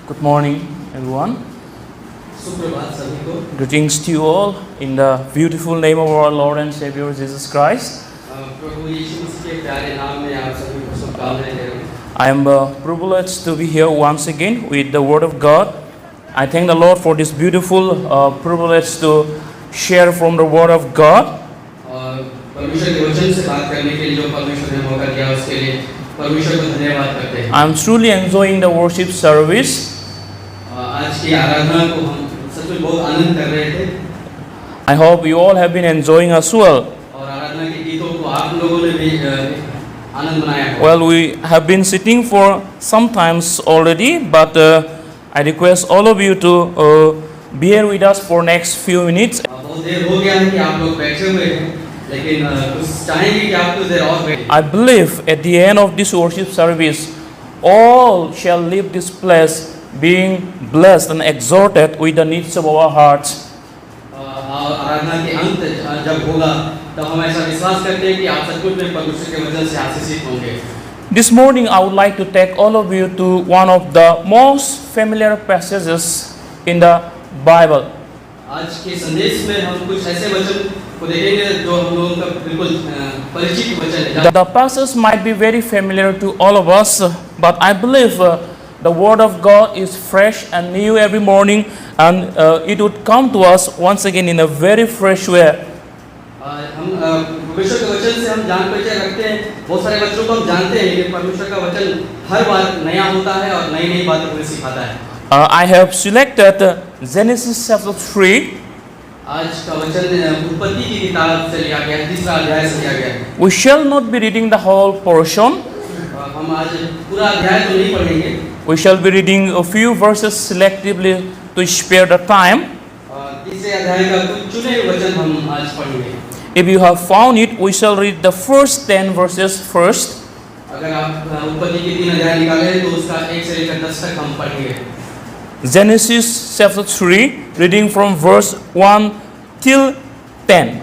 Good morning, everyone. सुप्रभात सभी को। Greetings to you all in the beautiful name of our Lord and Savior Jesus Christ. प्रभु यीशु मसीह के प्यारे नाम में आप सभी को शुभकामनाएं दे रहा हूँ। I am privileged to be here once again with the Word of God. I thank the Lord for this beautiful privilege to share from the Word of God. और परमेश्वर के वचन से बात करने के लिए जो परमेश्वर ने मौका दिया उसके लिए परमेश्वर को धन्यवाद करते हैं। I am truly enjoying the worship service. आज की आराधना को हम सच में बहुत आनंद कर रहे थे। I hope you all have been enjoying as well. और आराधना के गीतों को आप लोगों ने भी आनंद मनाया है। Well, we have been sitting for some times already, but I request all of you to bear with us for next few minutes. बहुत देर हो गया है कि आप लोग बैठे हुए हैं, लेकिन कुछ चाहेंगे कि आप कुछ देर और बैठें। I believe at the end of this worship service, all shall leave this place being blessed and exhorted with the needs of our hearts. आराधना के अंत जब होगा तब हम ऐसा विश्वास करते हैं कि आप सचमुच में परमेश्वर के वचन से आशीषित होंगे। This morning I would like to take all of you to one of the most familiar passages in the Bible. आज के संदेश में हम कुछ ऐसे वचन को देखेंगे जो हम लोगों का बिल्कुल परिचित वचन है। The passage might be very familiar to all of us, but I believe the Word of God is fresh and new every morning, and it would come to us once again in a very fresh way. हम परमेश्वर के वचन से हम जान परिचय रखते हैं, बहुत सारे वचनों को हम जानते हैं, लेकिन परमेश्वर का वचन हर बार नया होता है और नई नई बातें हमें सिखाता है। I have selected Genesis chapter 3. आज का वचन उत्पत्ति की किताब से लिया गया है, 3रा अध्याय से लिया गया है। We shall not be reading the whole portion. हम आज पूरा अध्याय तो नहीं पढ़ेंगे। We shall be reading a few verses selectively to spare the time. तीसरे अध्याय का कुछ चुने हुए वचन हम आज पढ़ेंगे। If you have found it, we shall read the first 10 verses first. अगर आप उत्पत्ति के 3 अध्याय निकाले तो उसका 1 से लेकर 10 तक हम पढ़ेंगे। Genesis chapter 3, reading from verse 1 till 10.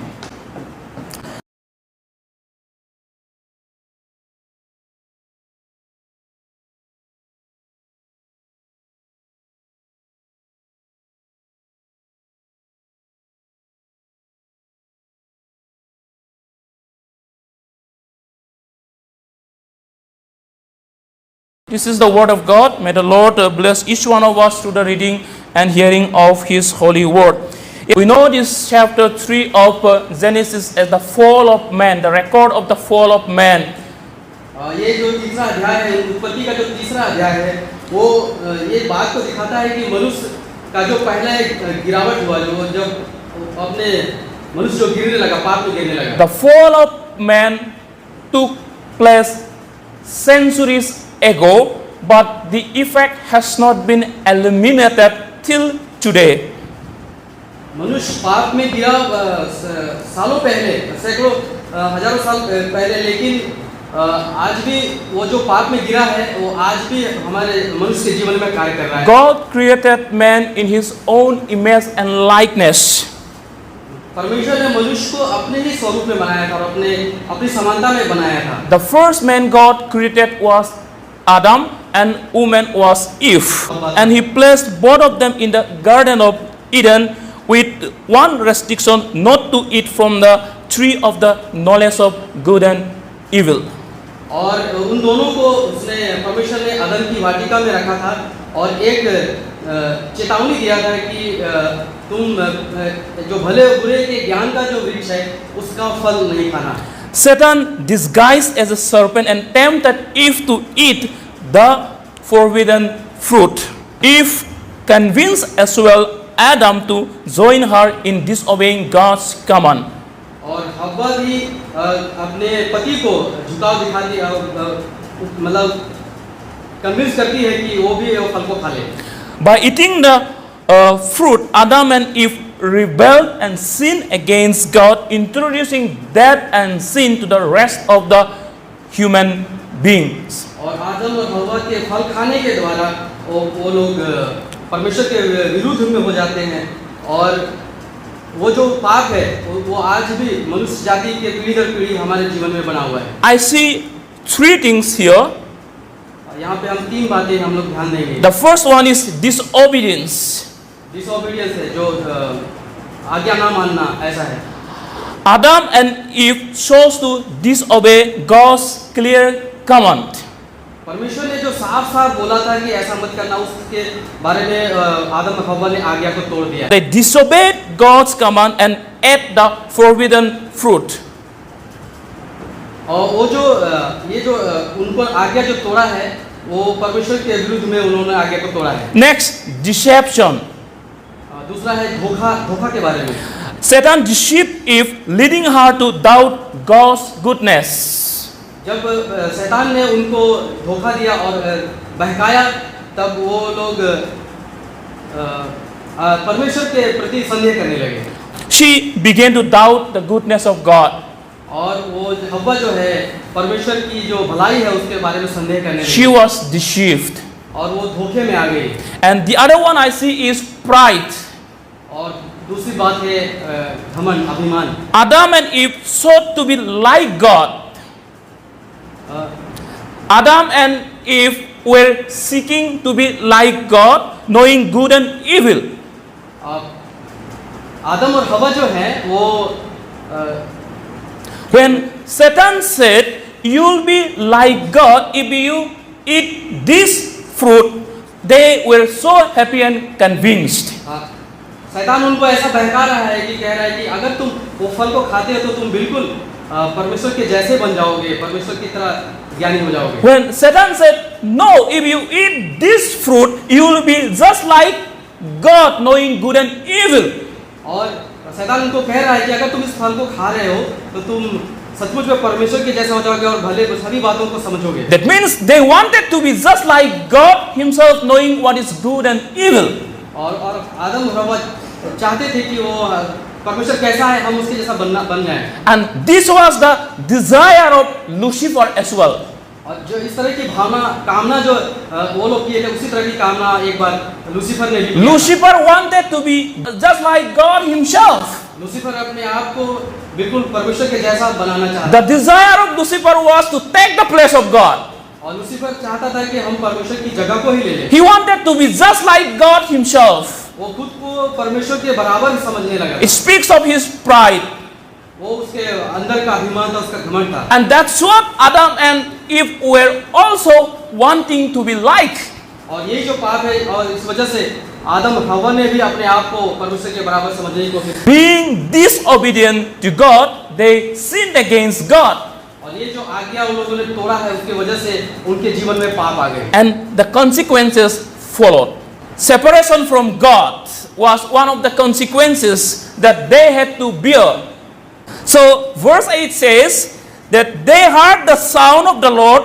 This is the word of God. May the Lord bless each one of us through the reading and hearing of His holy word. We know this chapter 3 of Genesis as the fall of man, the record of the fall of man. ये जो तीसरा अध्याय है, उत्पत्ति का जो तीसरा अध्याय है, वो ये बात को दिखाता है कि मनुष्य का जो पहला गिरावट हुआ, जो जब अपने मनुष्य जो गिरने लगा, पाप में गिरने लगा। The fall of man took place centuries ago, but the effect has not been eliminated till today. मनुष्य पाप में गिरा सालों पहले, सैकड़ों हजारों साल पहले, लेकिन आज भी वो जो पाप में गिरा है वो आज भी हमारे मनुष्य के जीवन में कार्य कर रहा है। God created man in His own image and likeness. परमेश्वर ने मनुष्य को अपने ही स्वरूप में बनाया था और अपनी समानता में बनाया था। The first man God created was Adam and woman was Eve, and He placed both of them in the Garden of Eden with one restriction, not to eat from the tree of the knowledge of good and evil. और उन दोनों को उसने परमेश्वर ने अदन की वाटिका में रखा था और एक चेतावनी दिया था कि तुम जो भले और बुरे के ज्ञान का जो वृक्ष है उसका फल नहीं खाना। Satan disguised as a serpent and tempted Eve to eat the forbidden fruit. Eve convinced as well Adam to join her in disobeying God's command. और हव्वा भी अपने पति को झुकाव दिखाती, मतलब कन्विंस करती है कि वो भी वो फल को खा ले। By eating the fruit, Adam and Eve rebelled and sinned against God, introducing death and sin to the rest of the human beings. और आदम और हव्वा के फल खाने के द्वारा वो लोग परमेश्वर के विरुद्ध में हो जाते हैं और वो जो पाप है वो आज भी मनुष्य जाति के पीढ़ी दर पीढ़ी हमारे जीवन में बना हुआ है। I see three things here. यहाँ पे हम तीन बातें हम लोग ध्यान देंगे। The first one is disobedience. Disobedience है, जो आज्ञा ना मानना, ऐसा है। Adam and Eve chose to disobey God's clear command. परमेश्वर ने जो साफ साफ बोला था कि ऐसा मत करना, उसके बारे में आदम और हव्वा ने आज्ञा को तोड़ दिया। They disobeyed God's command and ate the forbidden fruit. और वो जो ये जो उनको आज्ञा जो तोड़ा है, वो परमेश्वर के विरुद्ध में उन्होंने आज्ञा को तोड़ा है। Next, deception. दूसरा है धोखा के बारे में। Satan deceived Eve, leading her to doubt God's goodness. जब शैतान ने उनको धोखा दिया और बहकाया, तब वो लोग परमेश्वर के प्रति संदेह करने लगे। She began to doubt the goodness of God. और वो हव्वा जो है, परमेश्वर की जो भलाई है उसके बारे में संदेह करने लगी। She was deceived. और वो धोखे में आ गई। And the other one I see is pride. और दूसरी बात है घमंड, अभिमान। Adam and Eve sought to be like God. Adam and Eve were seeking to be like God, knowing good and evil. आदम और हव्वा जो है वो When Satan said, "You'll be like God if you eat this fruit," they were so happy and convinced. शैतान उनको ऐसा बहका रहा है कि कह रहा है कि अगर तुम वो फल को खाते हो तो तुम बिल्कुल परमेश्वर के जैसे बन जाओगे, परमेश्वर की तरह ज्ञानी हो जाओगे। When Satan said, "No, if you eat this fruit, you will be just like God, knowing good and evil." और शैतान उनको कह रहा है कि अगर तुम इस फल को खा रहे हो तो तुम सचमुच में परमेश्वर के जैसे हो जाओगे और भले सभी बातों को समझोगे। That means they wanted to be just like God Himself, knowing what is good and evil. और आदम और हव्वा चाहते थे कि वो परमेश्वर कैसा है, हम उसके जैसा बन जाएं। And this was the desire of Lucifer as well. और जो इस तरह की कामना जो वो लोग किए थे, उसी तरह की कामना एक बार लूसीफर ने भी किया। Lucifer wanted to be just like God Himself. Lucifer अपने आप को बिल्कुल परमेश्वर के जैसा बनाना चाहता। The desire of Lucifer was to take the place of God. और लूसीफर चाहता था कि हम परमेश्वर की जगह को ही ले लें। He wanted to be just like God Himself. वो खुद को परमेश्वर के बराबर समझने लगा। It speaks of his pride. वो उसके अंदर का अभिमान था, उसका घमंड था। And that's what Adam and Eve were also wanting to be like. और यही जो पाप है, और इस वजह से आदम और हव्वा ने भी अपने आप को परमेश्वर के बराबर समझने की कोशिश की। Being disobedient to God, they sinned against God. और ये जो आज्ञा उन लोगों ने तोड़ा है, उसकी वजह से उनके जीवन में पाप आ गए। And the consequences followed. Separation from God was one of the consequences that they had to bear. So verse 8 says that they heard the sound of the Lord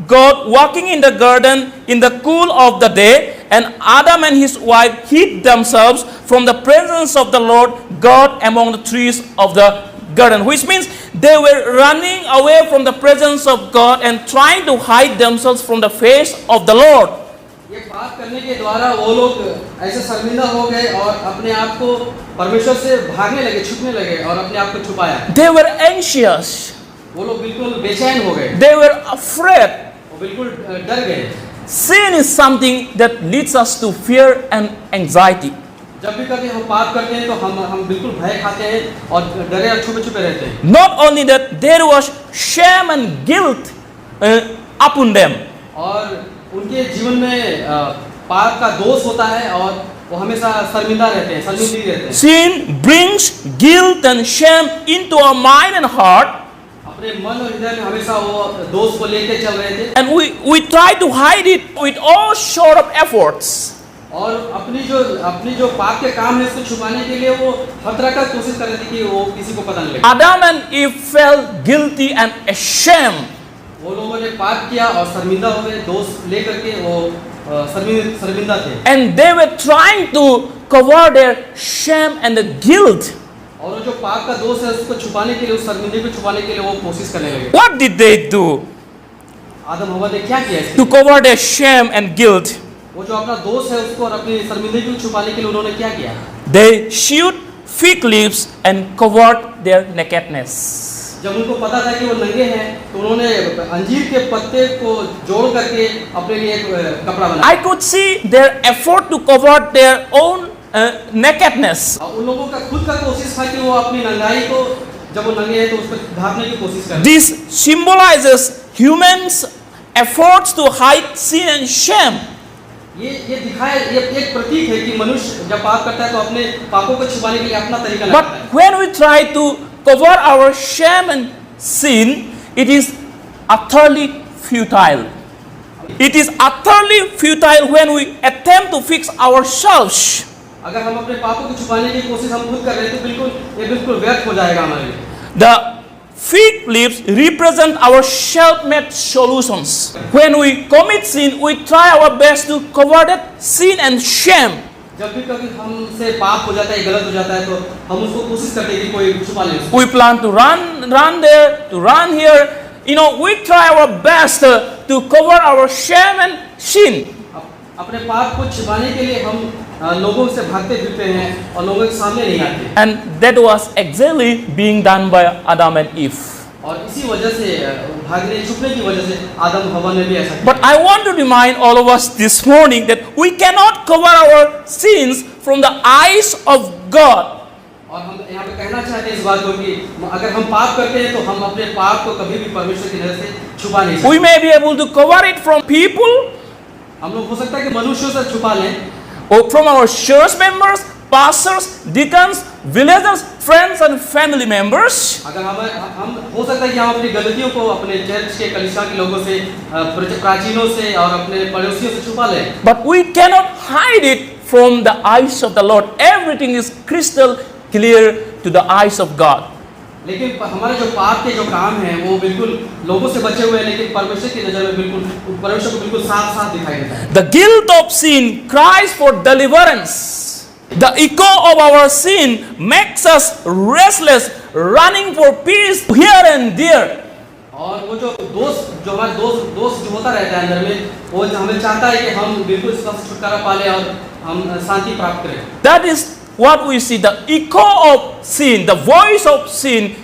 God walking in the garden in the cool of the day, and Adam and his wife hid themselves from the presence of the Lord God among the trees of the garden, which means they were running away from the presence of God and trying to hide themselves from the face of the Lord. ये पाप करने के द्वारा वो लोग ऐसे शर्मिंदा हो गए और अपने आप को परमेश्वर से भागने लगे, छुपने लगे और अपने आप को छुपाया। They were anxious. वो लोग बिल्कुल बेचैन हो गए। They were afraid. वो बिल्कुल डर गए। Sin is something that leads us to fear and anxiety. जब भी कभी हम पाप करते हैं तो हम बिल्कुल भय खाते हैं और डरे और छुपे रहते हैं। Not only that, there was shame and guilt upon them. और उनके जीवन में पाप का दोष होता है और वो हमेशा शर्मिंदा रहते हैं, शर्मिंदी रहते हैं। Sin brings guilt and shame into our mind and heart. अपने मन और हृदय में हमेशा वो दोष को लेके चल रहे थे। And we try to hide it with all sort of efforts. और अपनी जो पाप के काम है उसको छुपाने के लिए वो हर तरह का कोशिश कर रहे थे कि वो किसी को पता न लगे। Adam and Eve felt guilty and ashamed. वो लोगों ने पाप किया और शर्मिंदा हो गए, दोष लेकर के वो शर्मिंदा थे। And they were trying to cover their shame and the guilt. और वो जो पाप का दोष है उसको छुपाने के लिए, उस शर्मिंदगी को छुपाने के लिए वो कोशिश करने लगे। What did they do आदम हव्वा ने क्या किया to cover their shame and guilt? वो जो अपना दोष है उसको और अपनी शर्मिंदगी को छुपाने के लिए उन्होंने क्या किया? They sewed fig leaves and covered their nakedness. जब उनको पता था कि वो नंगे हैं तो उन्होंने अंजीर के पत्ते को जोड़ करके अपने लिए एक कपड़ा बनाया। I could see their effort to cover their own nakedness. उन लोगों का खुद का कोशिश था कि वो अपनी नंगाई को जब वो नंगे हैं तो उस पर ढांकने की कोशिश कर रहे हैं। This symbolizes humans' efforts to hide sin and shame. ये दिखाए ये एक प्रतीक है कि मनुष्य जब पाप करता है तो अपने पापों को छुपाने के लिए अपना तरीका लगाता But है। when we try to cover our shame and sin, it is utterly futile. It is utterly futile when we attempt to fix ourselves. अगर हम अपने पापों को छुपाने की कोशिश हम खुद कर रहे हैं तो बिल्कुल व्यर्थ हो जाएगा हमारे लिए। The fig leaves represent our self-made solutions. When we commit sin, we try our best to cover that sin and shame. जब भी कभी हमसे पाप हो जाता है गलत हो जाता है तो हम उसको कोशिश करते हैं कि कोई छुपा ले उसको। We plan to run there, to run here. You know, we try our best to cover our shame and sin. अपने पाप को छिपाने के लिए हम लोगों से भागते फिरते हैं और लोगों के सामने नहीं आते। And that was exactly being done by Adam and Eve. और इसी वजह से भागने छुपने की वजह से आदम हवा ने भी ऐसा किया। But I want to remind all of us this morning that we cannot cover our sins from the eyes of God. और हम यहाँ पे कहना चाहते हैं इस बात को कि अगर हम पाप करते हैं तो हम अपने पाप को कभी भी परमेश्वर की नजर से छुपा नहीं सकते। We may be able to cover it from people, हम लोग हो सकता है कि मनुष्यों से छुपा लें, or from our church members, pastors, deacons, villagers, friends and family members. अगर हम हो सकता है कि हम अपनी गलतियों को अपने चर्च के कलीसिया के लोगों से प्राचीनों से और अपने पड़ोसियों से छुपा लें। But we cannot hide it from the eyes of the Lord. Everything is crystal clear to the eyes of God. लेकिन हमारे जो पाप के जो काम हैं वो बिल्कुल लोगों से बचे हुए हैं लेकिन परमेश्वर की नजर में बिल्कुल परमेश्वर को बिल्कुल साफ-साफ दिखाई देता है। The guilt of sin cries for deliverance. The echo of our sin makes us restless, running for peace here and there. और वो जो हमारे दोस्त जो होता रहता है अंदर में वो हमें चाहता है कि हम बिल्कुल इसका छुटकारा पा लें और हम शांति प्राप्त करें। That is what we see, the echo of sin, the voice of sin,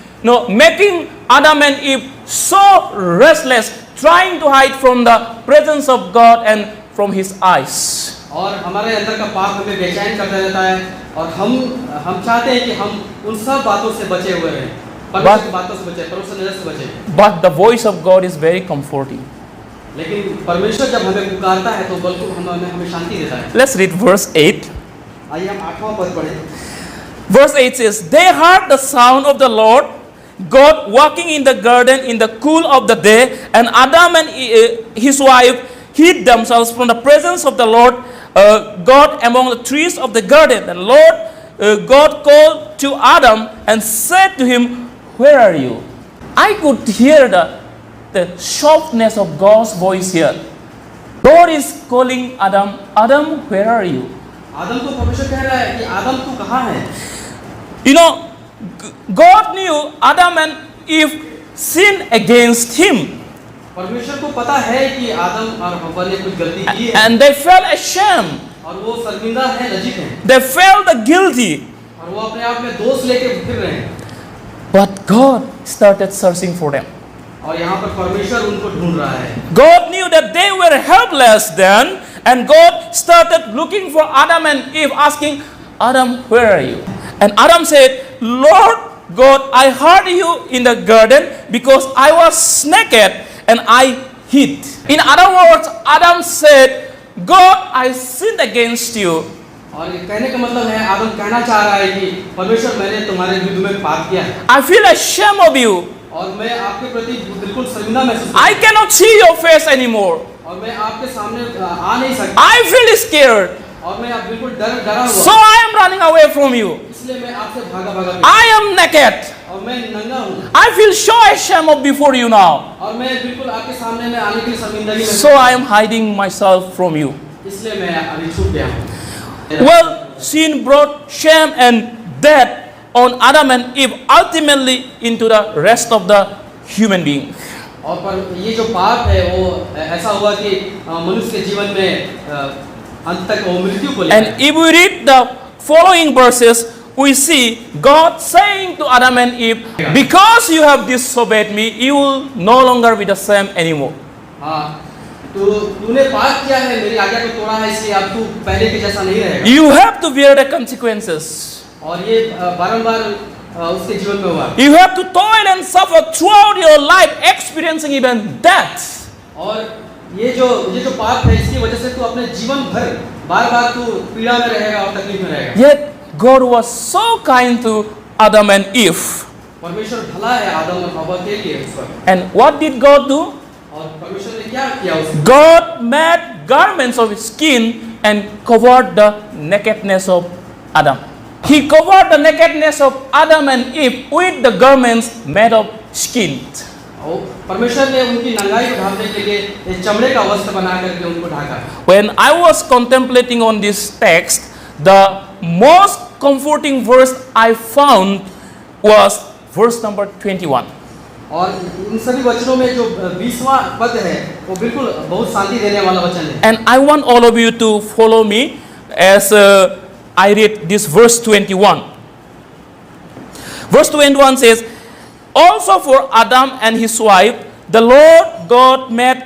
making Adam and Eve so restless, trying to hide from the presence of God and from His eyes. और हमारे अंदर का पाप हमें बेचैन करता रहता है और हम चाहते हैं कि हम उन सब बातों से बचे हुए रहें, परमेश्वर की बातों से बचे, परमेश्वर की नजर से बचे। But the voice of God is very comforting. लेकिन परमेश्वर जब हमें पुकारता है तो बल्कि हमें शांति देता है। Let's read verse 8. आइए हम 8वां पद पढ़ें। Verse 8 says, They heard the sound of the Lord God walking in the garden in the cool of the day, and Adam and his wife hid themselves from the presence of the Lord God among the trees of the garden. And Lord God called to Adam and said to him, Where are you? I could hear the softness of God's voice here. God is calling Adam, Adam, where are you? आदम को परमेश्वर कह रहा है कि आदम तू कहाँ है? You know, God knew Adam and Eve sinned against Him. परमेश्वर को पता है कि आदम और हव्वा ने कुछ गलती की है And they felt ashamed. और वो शर्मिंदा है, लज्जित हैं They felt guilty. और वो अपने आप में दोष लेके फिर रहे हैं। But God started searching for them. और यहाँ पर परमेश्वर उनको ढूंढ रहा है। God knew that they were helpless then, and God started looking for Adam and Eve, asking, Adam, where are you? And Adam said, Lord God, I heard you in the garden because I was naked and I hid. In other words, Adam said, God, I sinned against you. और ये कहने का मतलब है आदम कहना चाह रहा है कि परमेश्वर मैंने तुम्हारे विरुद्ध में पाप किया है I feel ashamed of you. और मैं आपके प्रति बिल्कुल शर्मिंदा महसूस I cannot see your face anymore. और मैं आपके सामने आ नहीं सकता I feel scared. और मैं आप बिल्कुल डरा So हुआ I am running away from you. इसलिए मैं आपसे भागा I am naked. और मैं नंगा हूँ I feel so ashamed of before you now. और मैं बिल्कुल आपके सामने में आने के लिए शर्मिंदगी में So I am hiding myself from you. इसलिए मैं अभी छूट गया हूँ। Well, sin brought shame and death on Adam and Eve, ultimately into the rest of the human being. और पर ये जो पाप है वो ऐसा हुआ कि मनुष्य के जीवन में अंत तक वो मृत्यु को ले And if we read the following verses, we see God saying to Adam and Eve, because you have disobeyed me, you will no longer be the same anymore. हाँ, तो तूने पाप किया है, मेरी आज्ञा को तोड़ा है, इसलिए अब तू पहले के जैसा नहीं रहेगा। You have to bear the consequences. और ये बारंबार उसके जीवन में हुआ। You have to toil and suffer throughout your life, experiencing even death. और ये जो पाप है, इसकी वजह से तू अपने जीवन भर बार-बार तू पीड़ा में रहेगा और तकलीफ में रहेगा। Yet God was so kind to Adam and Eve. परमेश्वर भला है आदम और हव्वा के लिए उस पर। And what did God do? और परमेश्वर ने क्या किया उसमें? God made garments of skin and covered the nakedness of Adam. He covered the nakedness of Adam and Eve with the garments made of skin. और परमेश्वर ने उनकी नंगाई को ढांकने के लिए एक चमड़े का वस्त्र बना करके उनको Dhaka. When I was contemplating on this text, the most comforting verse I found was verse number 21. और इन सभी वचनों में जो 20वां पद है, वो बिल्कुल बहुत शांति देने वाला वचन है। And I want all of you to follow me as I read this verse 21. Verse 21 says, also for Adam and his wife, the Lord God made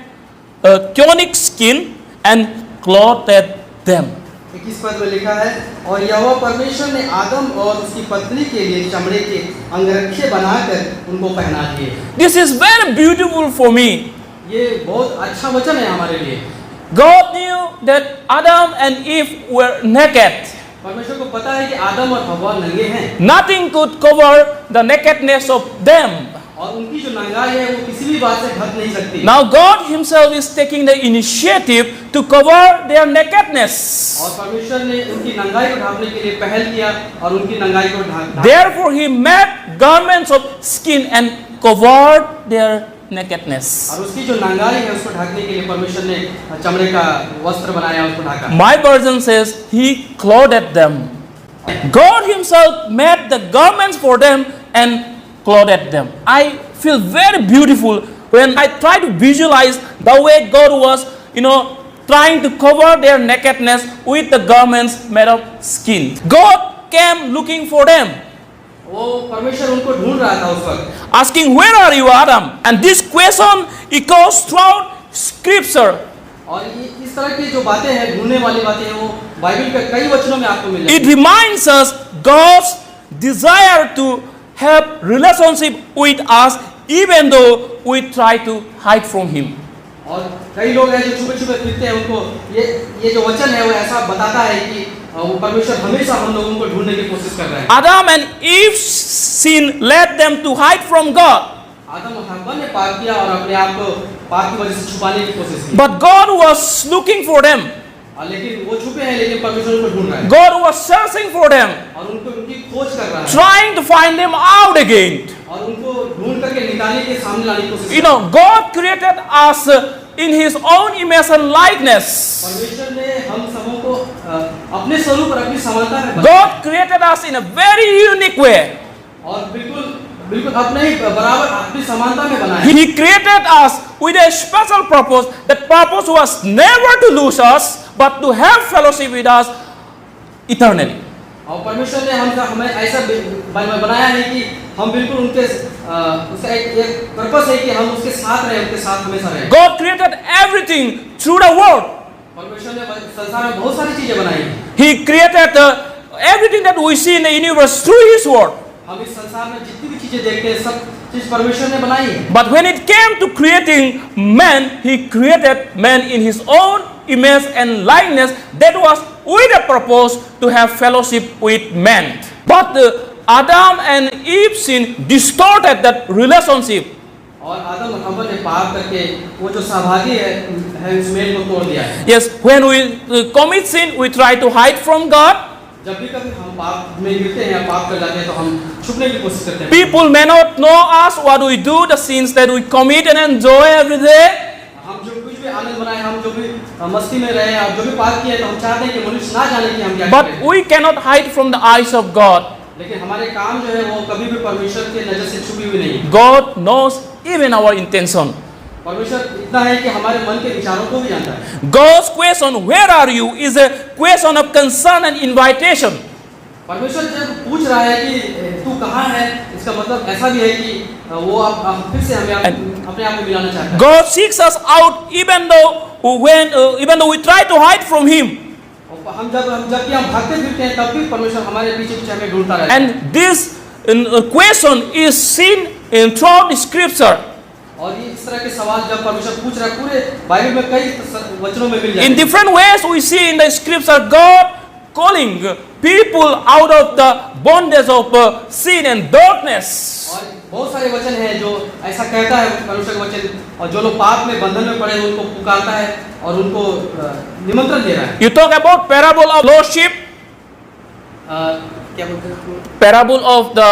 a tunic skin and clothed them. 21 पद में लिखा है, और यहोवा परमेश्वर ने आदम और उसकी पत्नी के लिए चमड़े के अंगरखे बनाकर उनको पहना दिए। This is very beautiful for me. ये बहुत अच्छा वचन है हमारे लिए। God knew that Adam and Eve were naked. परमेश्वर को पता है कि आदम और हव्वा नंगे हैं। Nothing could cover the nakedness of them. और उनकी जो नंगाई है वो किसी भी बात से ढक नहीं सकती। Now God Himself is taking the initiative to cover their nakedness. और परमेश्वर ने उनकी नंगाई को ढांकने के लिए पहल किया और उनकी नंगाई को Dhaka. Therefore He made garments of skin and covered their nakedness. और उसकी जो नंगाई है उसको ढकने के लिए परमेश्वर ने चमड़े का वस्त्र बनाया, उसको ढका। My version says He clothed them. God Himself made the garments for them and clothed them. I feel very beautiful when I try to visualize the way God was, trying to cover their nakedness with the garments made of skin. God came looking for them, वो परमेश्वर उनको ढूंढ रहा था उस वक्त, asking, "Where are you, Adam?" And this question echoes throughout Scripture. और इस तरह की जो बातें हैं, ढूंढने वाली बातें हैं, वो बाइबल के कई वचनों में आपको मिलेंगी। It reminds us God's desire to have relationship with us, even though we try to hide from Him. और कई लोग हैं जो छुपे छुपे फिरते हैं, उनको ये जो वचन है वो ऐसा बताता है कि वो परमेश्वर हमेशा हम लोगों को ढूंढने की कोशिश कर रहा है। Adam and Eve's sin led them to hide from God. आदम और हव्वा ने पाप किया और अपने आप को पाप की वजह से छुपाने की कोशिश की। But God was looking for them. लेकिन वो छुपे हैं, लेकिन परमेश्वर उनको ढूंढ रहा है। God was searching for them, और उनकी खोज कर रहा है, trying to find them out again. और उनको ढूंढ करके निकालने के सामने लाने की कोशिश कर रहा है। God created us in His own image and likeness. परमेश्वर ने हम सबों को अपने स्वरूप और अपनी समानता में बनाया। God created us in a very unique way. और बिल्कुल अपने ही बराबर अपनी समानता में बनाया। He created us with a special purpose. That purpose was never to lose us, but to have fellowship with us eternally. और परमेश्वर ने हमें ऐसा बनाया है कि हम बिल्कुल उनके उसका एक पर्पस है कि हम उसके साथ रहें, उनके साथ हमेशा रहें। God created everything through the Word. परमेश्वर ने संसार में बहुत सारी चीजें बनाई। He created everything that we see in the universe through His Word. हम इस संसार में जितनी भी चीजें देखते हैं, सब चीज परमेश्वर ने बनाई है। But when it came to creating man, He created man in His own image and likeness. That was with a purpose to have fellowship with man. But Adam and Eve's sin distorted that relationship. और आदम और हव्वा ने पाप करके वो जो सहभागी है उस मेल को तोड़ दिया है। Yes, when we commit sin, we try to hide from God. जब भी कभी हम पाप में गिरते हैं या पाप कर जाते हैं, तो हम छुपने की कोशिश करते हैं। People may not know us, what we do, the sins that we commit and enjoy every day. हम जो कुछ भी आनंद बनाए, हम जो भी मस्ती में रहे, और जो भी पाप किए, तो हम चाहते हैं कि मनुष्य ना जाने कि हम क्या But करते हैं। we cannot hide from the eyes of God. लेकिन हमारे काम जो है वो कभी भी परमेश्वर के नजर से छुपी हुई नहीं। God knows even our intention. परमेश्वर इतना है कि हमारे मन के विचारों को भी जानता है। God's question, "Where are you?" is a question of concern and invitation. परमेश्वर जब पूछ रहा है कि तू कहाँ है, इसका मतलब ऐसा भी है कि वो आप फिर से हमें अपने आप में मिलाना चाहता है। God seeks us out even though we try to hide from Him. और हम जब भी हम भागते फिरते हैं तब भी परमेश्वर हमारे पीछे पीछे हमें ढूंढता रहता है। And this question is seen throughout the Scripture. और ये इस तरह के सवाल जब परमेश्वर पूछ रहा है पूरे बाइबल में कई वचनों में मिल जाते हैं। In different ways we see in the Scripture God calling people out of the bondage of sin and darkness. और बहुत सारे वचन हैं जो ऐसा कहता है परमेश्वर का वचन, और जो लोग पाप में बंधन में पड़े हैं उनको पुकारता है और उनको निमंत्रण दे रहा है। You talk about parable of lost sheep. क्या बोलते हैं? Parable of the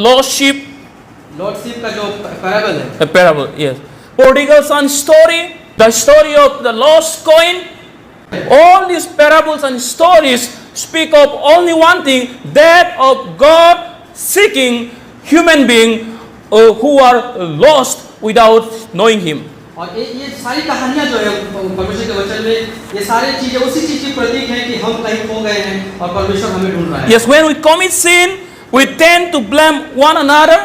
lost sheep. Lord ship का जो पैराबल है। A parable, yes. Prodigal son story, the story of the lost coin. All these parables and stories speak of only one thing, that of God seeking human being who are lost without knowing Him. और ये सारी कहानियां जो है परमेश्वर के वचन में, ये सारी चीजें उसी चीज की प्रतीक है कि हम कहीं खो गए हैं और परमेश्वर हमें ढूंढ रहा है। Yes, when we commit sin, we tend to blame one another.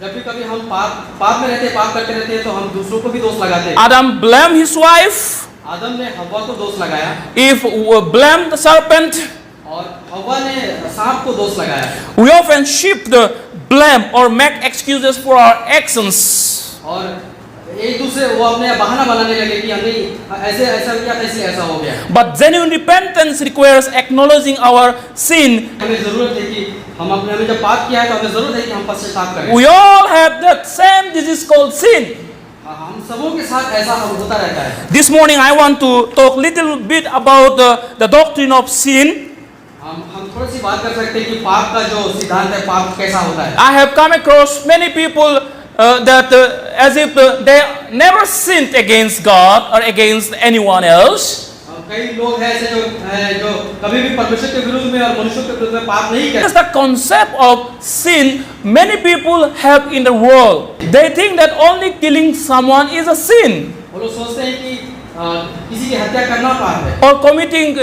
जब भी कभी हम पाप में रहते हैं, पाप करते रहते हैं, तो हम दूसरों को भी दोष लगाते हैं। Adam blamed his wife. आदम ने हव्वा को दोष लगाया। Eve blamed the serpent. और हव्वा ने सांप को दोष लगाया। We often shift the blame or make excuses for our actions. और एक दूसरे वो अपने बहाना बनाने लगे कि हमने ऐसे ऐसा किया था इसलिए ऐसा हो गया। But genuine repentance requires acknowledging our sin. हमें जरूरत है कि हमने जब पाप किया है तो हमें जरूरत है कि हम पश्चाताप करें। We all have that same disease called sin. हम सबों के साथ ऐसा होता रहता है। This morning I want to talk little bit about the doctrine of sin. हम थोड़ी सी बात कर सकते हैं कि पाप का जो सिद्धांत है, पाप कैसा होता है। I have come across many people that as if they never sinned against God or against anyone else. कई लोग हैं ऐसे जो कभी भी परमेश्वर के विरुद्ध में और मनुष्यों के विरुद्ध में पाप नहीं करते। That's the concept of sin many people have in the world. They think that only killing someone is a sin. वो लोग सोचते हैं कि किसी की हत्या करना पाप है। Or committing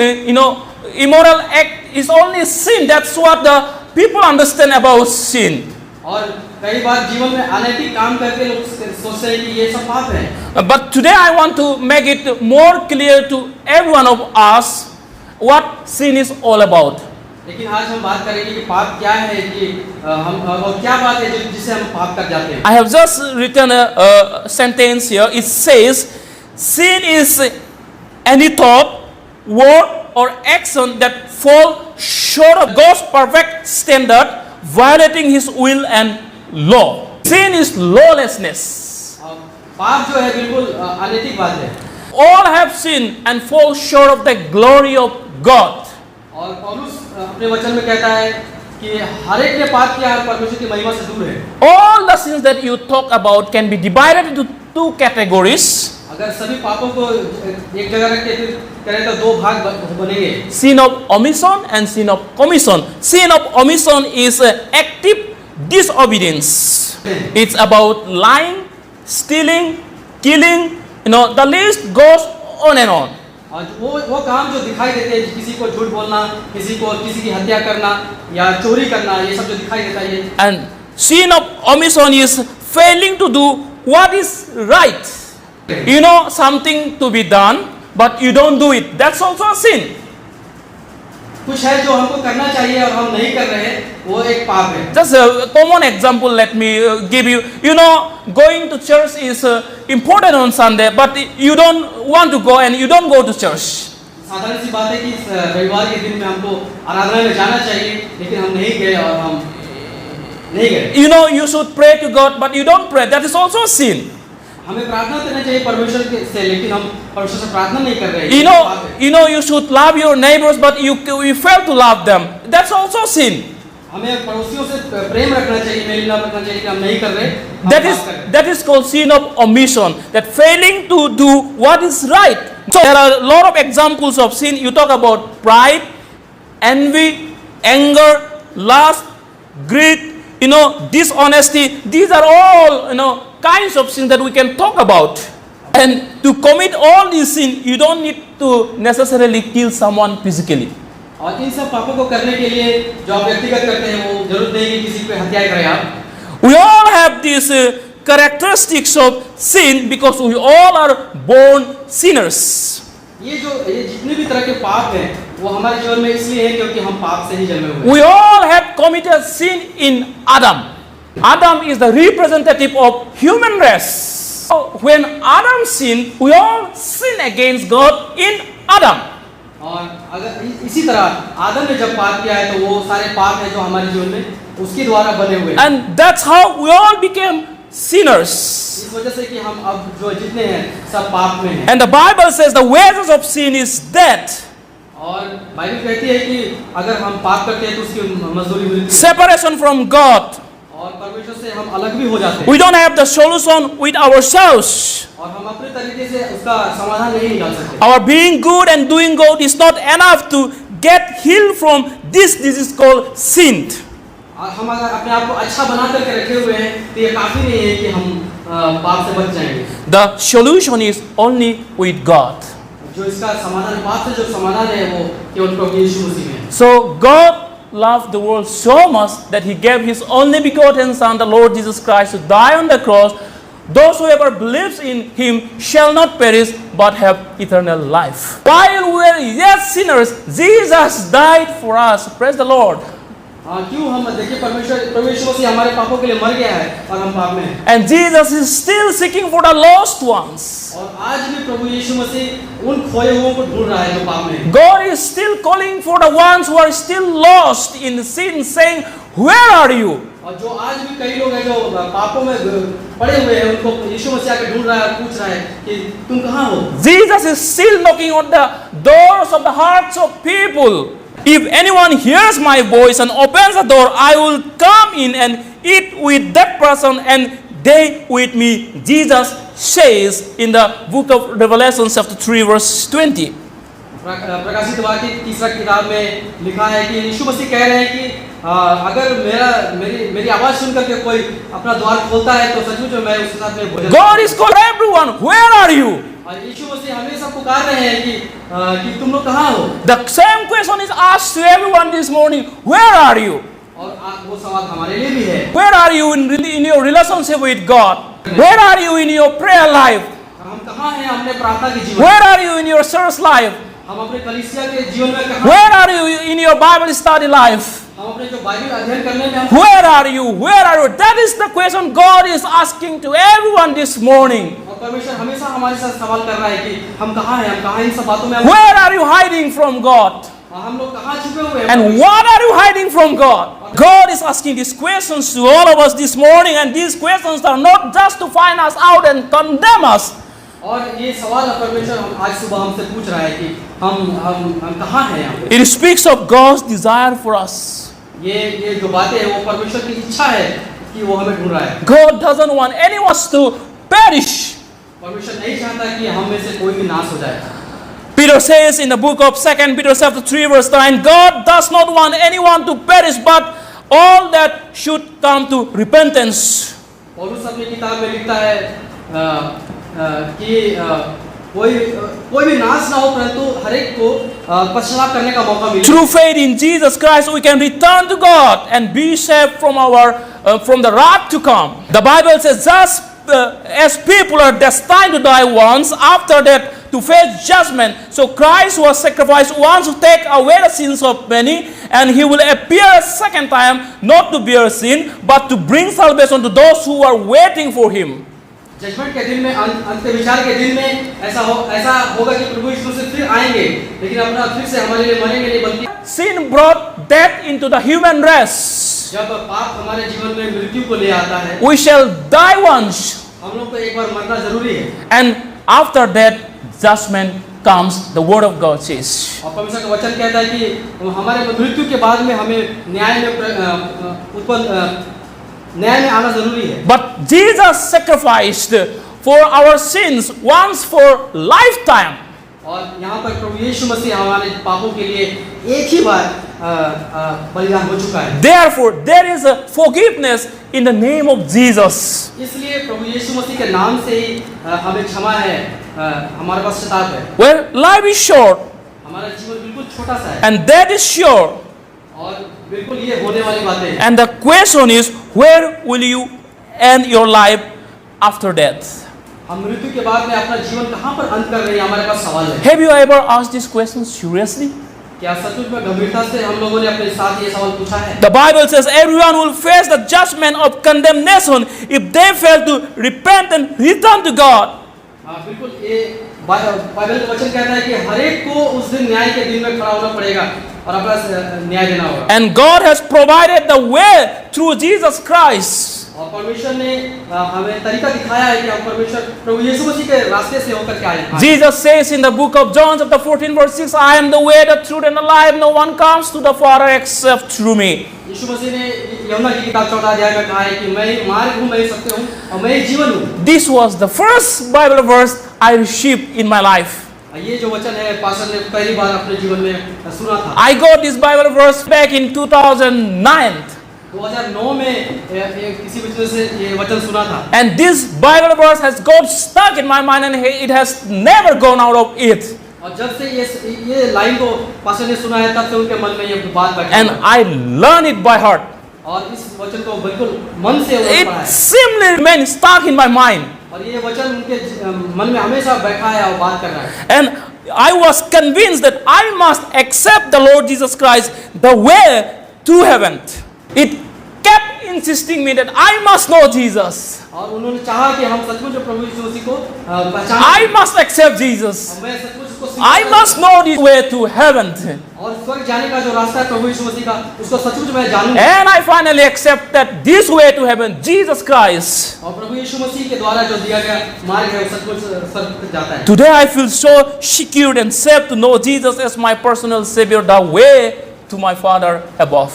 immoral act is only sin. That's what the people understand about sin. और कई बार जीवन में अनैतिक काम करके लोग सोचते हैं कि ये सब पाप है। But today I want to make it more clear to every one of us what sin is all about. लेकिन आज हम बात करेंगे कि पाप क्या है, कि हम और क्या बात है जिससे हम पाप कर जाते हैं। I have just written a sentence here. It says, sin is any thought, word, or action that fall short of God's perfect standard, violating His will and law. Sin is lawlessness. पाप जो है बिल्कुल अनैतिक बात है। All have sinned and fall short of the glory of God. और पौलुस अपने वचन में कहता है कि हर एक ने पाप किया और परमेश्वर की महिमा से दूर है। All the sins that you talk about can be divided into two categories. अगर सभी पापों को एक जगह रख के फिर करें तो दो भाग बनेंगे। Sin of omission and sin of commission. Sin of omission is active disobedience. It's about lying, stealing, killing. The list goes on and on. और वो काम जो दिखाई देते हैं, किसी को झूठ बोलना, किसी की हत्या करना या चोरी करना, ये सब जो दिखाई देता है। And sin of omission is failing to do what is right. You know something to be done, but you don't do it. That's also a sin. कुछ है जो हमको करना चाहिए और हम नहीं कर रहे हैं, वो एक पाप है। Just a common example let me give you. Going to church is important on Sunday, but you don't want to go and you don't go to church. साधारण सी बात है कि रविवार के दिन में हमको आराधना में जाना चाहिए, लेकिन हम नहीं गए और हम नहीं गए। You should pray to God, but you don't pray. That is also a sin. हमें प्रार्थना करना चाहिए परमेश्वर से, लेकिन हम परमेश्वर से प्रार्थना नहीं कर रहे। You should love your neighbors, but you fail to love them. That's also sin. हमें पड़ोसियों से प्रेम रखना चाहिए, मेल मिलाप रखना चाहिए, कि हम नहीं कर रहे। That is called sin of omission. That failing to do what is right. So there are a lot of examples of sin. You talk about pride, envy, anger, lust, greed, dishonesty. These are all kinds of sins that we can talk about. And to commit all these sins, you don't need to necessarily kill someone physically. और इन सब पापों को करने के लिए जो आप व्यक्तिगत करते हैं वो जरूरत नहीं कि किसी पे हत्या करें आप। We all have these characteristics of sin because we all are born sinners. ये जितने भी तरह के पाप हैं वो हमारे जीवन में इसलिए है क्योंकि हम पाप से ही जन्मे हुए हैं। We all have committed sin in Adam. Adam is the representative of human race. So when Adam sinned, we all sin against God in Adam. और अगर इसी तरह आदम ने जब पाप किया है तो वो सारे पाप हैं जो हमारे जीवन में उसके द्वारा बने हुए हैं। And that's how we all became sinners. इस वजह से कि हम अब जो जितने हैं सब पाप में हैं। And the Bible says the wages of sin is death. और बाइबल कहती है कि अगर हम पाप करते हैं तो उसकी मजदूरी मृत्यु है। Separation from God. और परमेश्वर से हम अलग भी हो जाते हैं। We don't have the solution with ourselves. और हम अपने तरीके से उसका समाधान नहीं निकाल सकते। Our being good and doing good is not enough to get healed from this disease called sin. और हम अगर अपने आप को अच्छा बना करके रखे हुए हैं तो ये काफी नहीं है कि हम पाप से बच जाएंगे। The solution is only with God. जो इसका समाधान पाप से जो समाधान है वो केवल प्रभु यीशु मसीह में है। So God loved the world so much that He gave His only begotten Son, the Lord Jesus Christ, to die on the cross. Those who ever believes in Him shall not perish but have eternal life. While we were yet sinners, Jesus died for us. Praise the Lord. क्यों हम देखिए प्रभु यीशु मसीह हमारे पापों के लिए मर गया है और हम पाप में हैं। And Jesus is still seeking for the lost ones. और आज भी प्रभु यीशु मसीह उन खोए हुओं को ढूंढ रहा है जो पाप में हैं। God is still calling for the ones who are still lost in sin, saying, "Where are you?" और जो आज भी कई लोग हैं जो पापों में पड़े हुए हैं उनको यीशु मसीह आके ढूंढ रहा है और पूछ रहा है कि तुम कहाँ हो। Jesus is still knocking on the doors of the hearts of people. If anyone hears my voice and opens the door, I will come in and eat with that person and they with me. Jesus says in the book of Revelation chapter 3 verse 20. प्रकाशित वाक्य की तीसरा किताब में लिखा है कि यीशु मसीह कह रहे हैं कि अगर मेरी आवाज सुनकर के कोई अपना द्वार खोलता है तो सचमुच में मैं उसके साथ में भोजन। God is calling everyone. Where are you? और यीशु मसीह हमेशा पुकार रहे हैं कि तुम लोग कहाँ हो। The same question is asked to everyone this morning. Where are you? और वो सवाल हमारे लिए भी है। Where are you in your relationship with God? Where are you in your prayer life? हम कहाँ हैं अपने प्रार्थना के जीवन? Where are you in your church life? हम अपने कलीसिया के जीवन में कहाँ? Where are you in your Bible study life? हम अपने जो बाइबल अध्ययन करने में हम Where are you? Where are you? That is the question God is asking to everyone this morning. और परमेश्वर हमेशा हमारे साथ सवाल कर रहा है कि हम कहाँ हैं, हम कहाँ इन सब बातों में Where are you hiding from God? हम लोग कहाँ छुपे हुए हैं? And what are you hiding from God? God is asking these questions to all of us this morning, and these questions are not just to find us out and condemn us. और ये सवाल परमेश्वर आज सुबह हमसे पूछ रहा है कि हम कहाँ हैं यहाँ पे? It speaks of God's desire for us. ये जो बातें हैं वो परमेश्वर की इच्छा है कि वो हमें ढूंढ रहा है। God doesn't want anyone to perish. परमेश्वर नहीं चाहता कि हम में से कोई भी नाश हो जाए। Peter says in the book of 2 Peter chapter 3 verse 9, God does not want anyone to perish, but all that should come to repentance. पौलुस अपनी किताब में लिखता है कि कोई भी नाश ना हो परंतु हर एक को पश्चाताप करने का मौका मिले। Through faith in Jesus Christ, we can return to God and be saved from the wrath to come. The Bible says, just as people are destined to die once, after that to face judgment, so Christ was sacrificed once to take away the sins of many, and He will appear a second time, not to bear sin, but to bring salvation to those who are waiting for Him. Judgement के दिन में अंत विचार के दिन में ऐसा होगा कि प्रभु यीशु से फिर आएंगे, लेकिन अपना फिर से हमारे लिए मरेंगे नहीं बल्कि Sin brought death into the human race. जब पाप हमारे जीवन में मृत्यु को ले आता है, We shall die once, हम लोग को एक बार मरना जरूरी है। and after that judgment comes, the word of God says. और परमेश्वर का वचन कहता है कि हमारे मृत्यु के बाद में हमें न्याय में आना जरूरी है। But Jesus sacrificed for our sins once for lifetime. और यहाँ पर प्रभु यीशु मसीह हमारे पापों के लिए एक ही बार बलिदान हो चुका है। Therefore, there is a forgiveness in the name of Jesus. इसलिए प्रभु यीशु मसीह के नाम से ही हमें क्षमा है, हमारे पास पश्चाताप है। Where life is short, हमारा जीवन बिल्कुल छोटा सा है And that is sure. और बिल्कुल ये होने वाली बातें हैं। And the question is, where will you end your life after death? हम मृत्यु के बाद में अपना जीवन कहाँ पर अंत कर रहे हैं, हमारे पास सवाल है। Have you ever asked this question seriously? क्या सचमुच में गंभीरता से हम लोगों ने अपने साथ ये सवाल पूछा है? The Bible says everyone will face the judgment of condemnation if they fail to repent and return to God. हाँ बिल्कुल, ये बाइबल का वचन कहता है कि हर एक को उस दिन न्याय के दिन में खड़ा होना पड़ेगा और अपना न्याय देना होगा। And God has provided the way through Jesus Christ. और परमेश्वर ने हमें तरीका दिखाया है कि हम परमेश्वर प्रभु यीशु मसीह के रास्ते से होकर के आए। Jesus says in the book of John chapter 14 verse 6, I am the way, the truth and the life. No one comes to the Father except through me. यीशु मसीह ने यूहन्ना की किताब 14 अध्याय में कहा है कि मैं मार्ग हूँ, मैं ही सत्य हूँ और मैं ही जीवन हूँ। This was the first Bible verse I received in my life. ये जो वचन है पास्टर ने पहली बार अपने जीवन में सुना था। I got this Bible verse back in 2009. 2009 में किसी वजह से ये वचन सुना था। And this Bible verse has got stuck in my mind and it has never gone out of it. और जब से ये लाइन को पास्टर ने सुना है तब से उनके मन में ये बात बैठी। And I learned it by heart. और इस वचन को बिल्कुल मन से उन्होंने पढ़ा It है। simply remained stuck in my mind. और ये वचन उनके मन में हमेशा बैठा है और बात कर रहा है। And I was convinced that I must accept the Lord Jesus Christ, the way to heaven. It kept insisting me that I must know Jesus. और उन्होंने चाहा कि हम सचमुच प्रभु यीशु मसीह को पहचानें। I must accept Jesus. मैं सचमुच उसको I must know the way to heaven. और स्वर्ग जाने का जो रास्ता है प्रभु यीशु मसीह का, उसको सचमुच मैं जानूं। And I finally accepted this way to heaven, Jesus Christ. और प्रभु यीशु मसीह के द्वारा जो दिया गया मार्ग है वो सचमुच स्वर्ग तक जाता है। Today I feel so secure and safe to know Jesus as my personal Savior, the way to my Father above.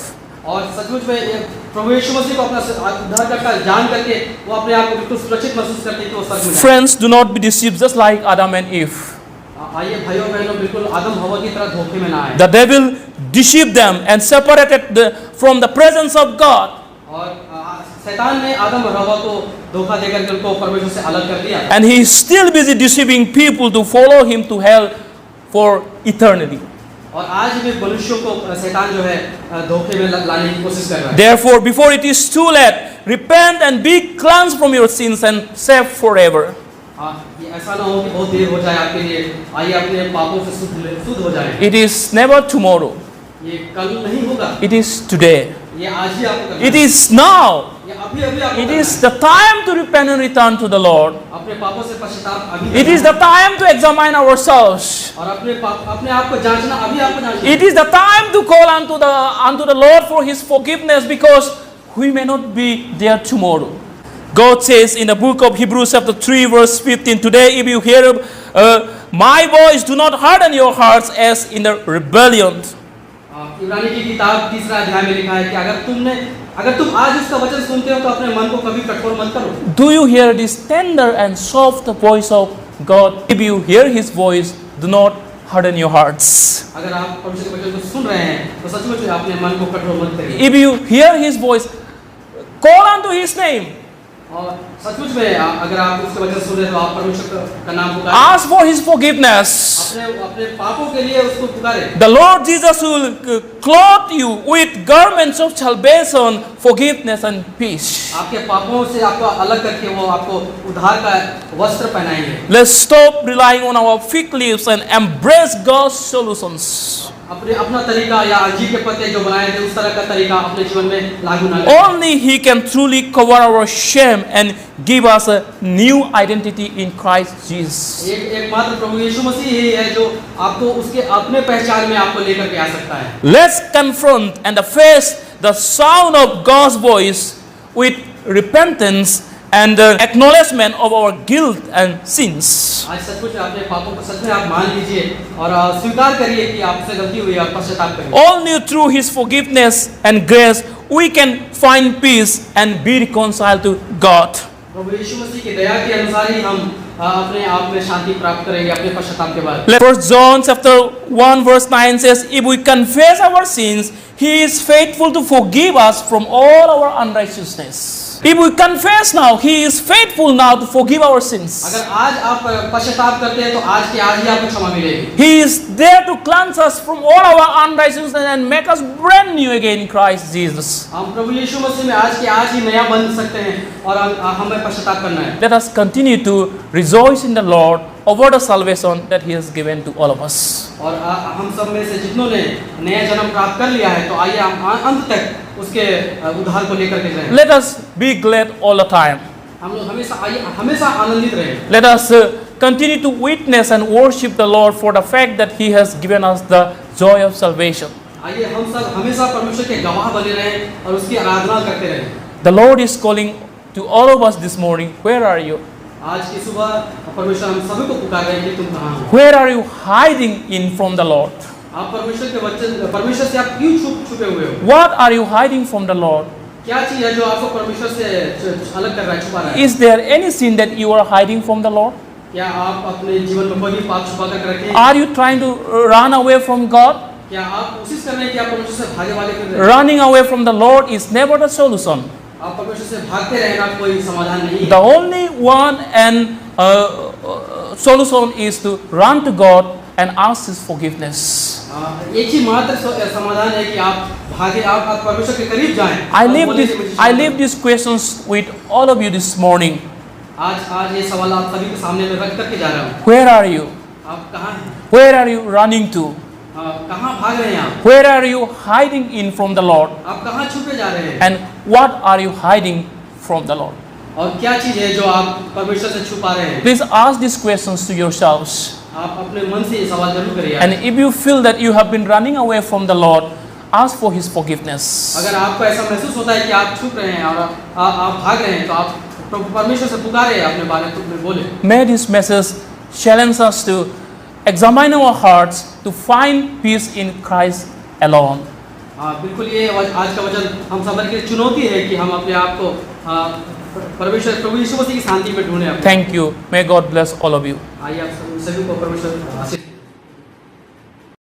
और सचमुच में प्रभु यीशु मसीह को अपना उद्धारकर्ता जान करके वो अपने आप को बिल्कुल सुरक्षित महसूस करते हैं कि वो स्वर्ग में जाए। Friends, do not be deceived just like Adam and Eve. आइए भाइयों बहनों, बिल्कुल आदम हवा की तरह धोखे में ना आए। The devil deceived them and separated from the presence of God. और शैतान ने आदम और हवा को धोखा देकर के उनको परमेश्वर से अलग कर दिया। And he is still busy deceiving people to follow him to hell for eternity. और आज भी मनुष्यों को शैतान जो है धोखे में लाने की कोशिश कर रहा है। Therefore, before it is too late, repent and be cleansed from your sins and saved forever. ये ऐसा ना हो कि बहुत देर हो जाए आपके लिए, आइए अपने पापों से शुद्ध हो जाए। It is never tomorrow. ये कल नहीं होगा, It is today. ये आज ही आपको करना It है। is now. ये अभी अभी आपको It करना is है। the time to repent and return to the Lord. अपने पापों से पश्चाताप अभी It is the time to examine ourselves. और अपने आप को जांचना अभी आपको जांचना। It is the time to call unto the Lord for His forgiveness, because we may not be there tomorrow. God says in the book of Hebrews chapter 3 verse 15, today if you hear my voice, do not harden your hearts as in the rebellion. इब्रानी की किताब 3 अध्याय में लिखा है कि अगर तुम आज उसका वचन सुनते हो तो अपने मन को कभी कठोर मत करो। Do you hear this tender and soft voice of God? If you hear His voice, do not harden your hearts. अगर आप परमेश्वर के वचन को सुन रहे हैं तो सचमुच में अपने मन को कठोर मत करिए। If you hear His voice, call unto His name. और सचमुच में अगर आप उसके वचन सुन रहे हैं तो आप परमेश्वर का नाम पुकारें। Ask for His forgiveness. अपने पापों के लिए उसको पुकारें। The Lord Jesus will clothe you with garments of salvation, forgiveness and peace. आपके पापों से आपको अलग करके वो आपको उद्धार का वस्त्र पहनाएंगे। Let's stop relying on our fig leaves and embrace God's solutions. अपना तरीका या अंजीर के पत्ते जो बनाए थे उस तरह का तरीका अपने जीवन में लागू ना करें। Only He can truly cover our shame and give us a new identity in Christ Jesus. एक मात्र प्रभु यीशु मसीह ही है जो आपको उसके अपने पहचान में आपको लेकर के आ सकता है। Let's confront and face the sound of God's voice with repentance and the acknowledgement of our guilt and sins. आज सचमुच अपने पापों को सच में आप मान लीजिए और स्वीकार करिए कि आपसे गलती हुई और पश्चाताप करिए। Only through His forgiveness and grace we can find peace and be reconciled to God. प्रभु यीशु मसीह की दया के अनुसार ही हम अपने आप में शांति प्राप्त करेंगे अपने पश्चाताप के बाद। 1 John chapter 1 verse 9 says, if we confess our sins, He is faithful to forgive us from all our unrighteousness. If we confess now, He is faithful now to forgive our sins. अगर आज आप पश्चाताप करते हैं तो आज के आज ही आपको क्षमा मिलेगी। He is there to cleanse us from all our unrighteousness and make us brand new again in Christ Jesus. हम प्रभु यीशु मसीह में आज के आज ही नया बन सकते हैं और हमें पश्चाताप करना है। Let us continue to rejoice in the Lord over the salvation that He has given to all of us. और हम सब में से जितनों ने नया जन्म प्राप्त कर लिया है तो आइए हम अंत तक उसके उद्धार को लेकर के जाएं। Let us be glad all the time. हम लोग हमेशा आनंदित रहें। Let us continue to witness and worship the Lord for the fact that He has given us the joy of salvation. आइए हम सब हमेशा परमेश्वर के गवाह बने रहें और उसकी आराधना करते रहें। The Lord is calling to all of us this morning. Where are you? आज की सुबह परमेश्वर हम सभी को पुकार रहे हैं कि तुम कहाँ हो? Where are you hiding in from the Lord? आप परमेश्वर के वचन परमेश्वर से आप क्यों छुपे हुए हो? What are you hiding from the Lord? क्या चीज है जो आपको परमेश्वर से अलग कर रहा है, छुपा रहा है? Is there any sin that you are hiding from the Lord? क्या आप अपने जीवन में कोई भी पाप छुपा कर रखे हैं? Are you trying to run away from God? क्या आप कोशिश कर रहे हैं कि आप परमेश्वर से भागे वाले कर रहे हैं? Running away from the Lord is never the solution. आप परमेश्वर से भागते रहना कोई समाधान नहीं है। The only one and solution is to run to God and ask His forgiveness. एक ही मात्र समाधान है कि आप भागे, आप परमेश्वर के करीब जाएं। I leave these questions with all of you this morning. आज ये सवाल आप सभी के सामने में रख करके जा रहा हूँ। Where are you? आप कहाँ हैं? Where are you running to? कहाँ भाग रहे हैं आप? Where are you hiding in from the Lord? आप कहाँ छुपे जा रहे हैं? And what are you hiding from the Lord? और क्या चीज है जो आप परमेश्वर से छुपा रहे हैं? Please ask these questions to yourselves. आप अपने मन से ये सवाल जरूर करिए। And if you feel that you have been running away from the Lord, ask for His forgiveness. अगर आपको ऐसा महसूस होता है कि आप छुप रहे हैं और आप भाग रहे हैं तो आप परमेश्वर से पुकारे, अपने बारे में बोले। May this message challenge us to examine our hearts to find peace in Christ alone. बिल्कुल ये आज का वचन हम सब के लिए चुनौती है कि हम अपने आप को परमेश्वर प्रभु यीशु मसीह की शांति में ढूंढें। Thank you. May God bless all of you. आइए आप सभी को परमेश्वर आशीष